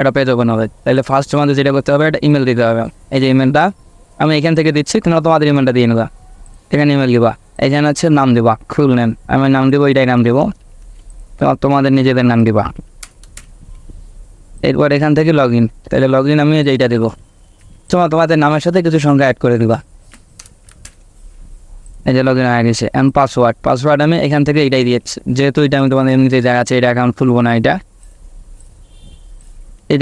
একটা page open হবে। তাহলে ফার্স্ট আমাদের যেটা করতে হবে, একটা ইমেল দিতে হবে। এই যে ইমেলটা আমি এখান থেকে দিচ্ছি, তোমরা তোমাদের ইমেলটা দিয়ে নেবা। এখানে ইমেল দিবা, এখানে হচ্ছে নাম দিবা, ফুল নেম। আমি নাম দেবো, এটাই নাম দেবো, তোমাদের নিজেদের নাম দিবা। এরপর এখান থেকে লগ ইন, তাহলে লগ ইন আমি এইটা দেবো। তোমাদের নামের সাথে কিছু সংখ্যা অ্যাড করে দিবা। এই যে লগ ইন হয়ে গেছে। এখন পাসওয়ার্ড আমি এখান থেকে এটাই দিয়েছি, যেহেতু এটা আমি তোমাদের এমনিতে দেখা আছে, এটা অ্যাকাউন্ট খুলবো না, এটা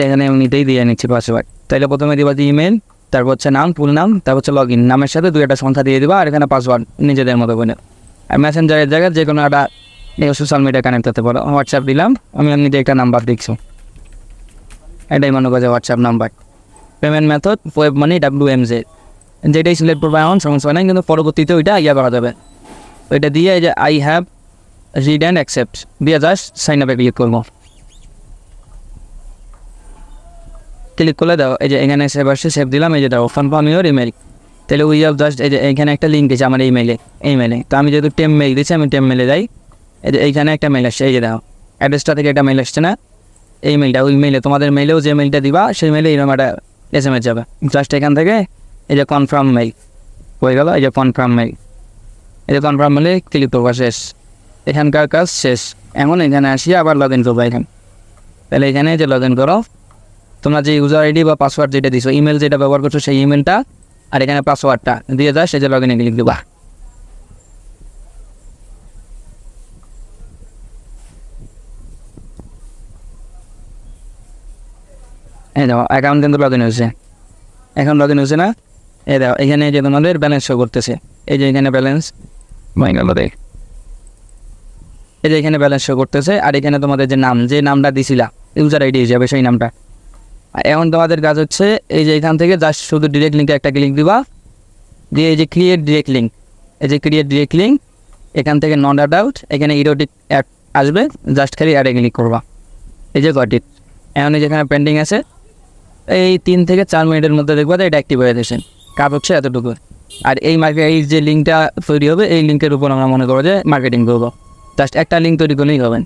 এখানে এমনিতেই দিয়ে নিচ্ছি পাসওয়ার্ড। তাহলে প্রথমে দিবা যে ইমেল, তারপর হচ্ছে নাম, ফুল নাম, তারপর হচ্ছে লগ ইন, নামের সাথে 2 একটা সংখ্যা দিয়ে দিবা, আর এখানে পাসওয়ার্ড নিজেদের মতো করে। আর মেসেঞ্জারের জায়গায় যে কোনো একটা সোশ্যাল মিডিয়া কানেক্ট করতে পারো। হোয়াটসঅ্যাপ দিলাম, আমি এমনিতে একটা নাম্বার দেখছি, এটাই মনে করছে WhatsApp number. Payment method web money WMZ, যেটাই সিলেক্ট করবো এখন সমস্যা নেই, কিন্তু পরবর্তীতে ওইটা করা যাবে। ওইটা দিয়ে এই যে I have read and accept দিয়ে জাস্ট সাইন আপে ক্লিক করবো। ক্লিক করলে দাও, এই যে এখানে সেভ আসছে, সেভ দিলাম। এই যে দাও কনফার্ম ইউর ইমেল। তাহলে উই হ্যাভ জাস্ট, এই যে এখানে একটা লিঙ্ক দিয়েছে আমার ইমেলে। তো আমি যেহেতু টেম মেল দিচ্ছি, আমি টেম মেলে যাই। এই যে এইখানে একটা মেল আসছে, এই যে দাও অ্যাড্রেসটা থেকে একটা মেল আসছে না, এই মেলটা, ওই মেলে তোমাদের মেলেও যে মেলটা দিবা, সেই মেলে এরকম একটা SMS যাবে। জাস্ট এখান থেকে এই যে কনফার্ম মেল হয়ে গেল। এই যে কনফার্ম মেল, এই যে কনফার্ম মেলে ক্লিক করবা, শেষ। এখানকার কাজ শেষ। এখন এখানে আসি আবার লগ ইন করবো এখানে। তাহলে এখানে যে লগ ইন করো, তোমরা যে ইউজার আইডি বা পাসওয়ার্ড যেটা দিছো, ইমেল যেটা ব্যবহার করছো, সেই ইমেলটা আর এখানে পাসওয়ার্ডটা দিয়ে যায়, সেই যে লগ ইনে ক্লিক দিবা। এই দেখো অ্যাকাউন্ট কিন্তু লগ ইন হয়েছে, এখন লগ ইন হয়েছে না? এই দেখো এখানে যে তোমাদের ব্যালেন্স শো করতেছে, এই যে এখানে ব্যালেন্স দেখ, এই যে এখানে ব্যালেন্স শো করতেছে। আর এখানে তোমাদের যে নাম, যে নামটা দিছিলা ইউজার আইডি হিসাবে, সেই নামটা। এখন তোমাদের কাজ হচ্ছে এই যে এখান থেকে জাস্ট শুধু ডিরেক্ট লিঙ্কে একটা ক্লিক দিবা, দিয়ে এই যে ক্রিয়েট ডিরেক্ট লিঙ্ক, এই যে ক্রিয়েট ডিরেক্ট লিঙ্ক, এখান থেকে নট আউট, এখানে ইরোটিক অ্যাড আসবে, জাস্ট খালি অ্যাডে ক্লিক করবা। এই যে গট ইট। এখন এই যেখানে পেন্ডিং আছে, এই 3 থেকে 4 মিনিটের মধ্যে দেখবা এটা অ্যাক্টিভ হয়ে গেছে। কাজ হচ্ছে এতটুকু। আর এই যে লিঙ্কটা তৈরি হবে, এই লিঙ্কের উপর আমরা মনে করো যে মার্কেটিং করবো। জাস্ট একটা লিঙ্ক তৈরি করলেই হবে।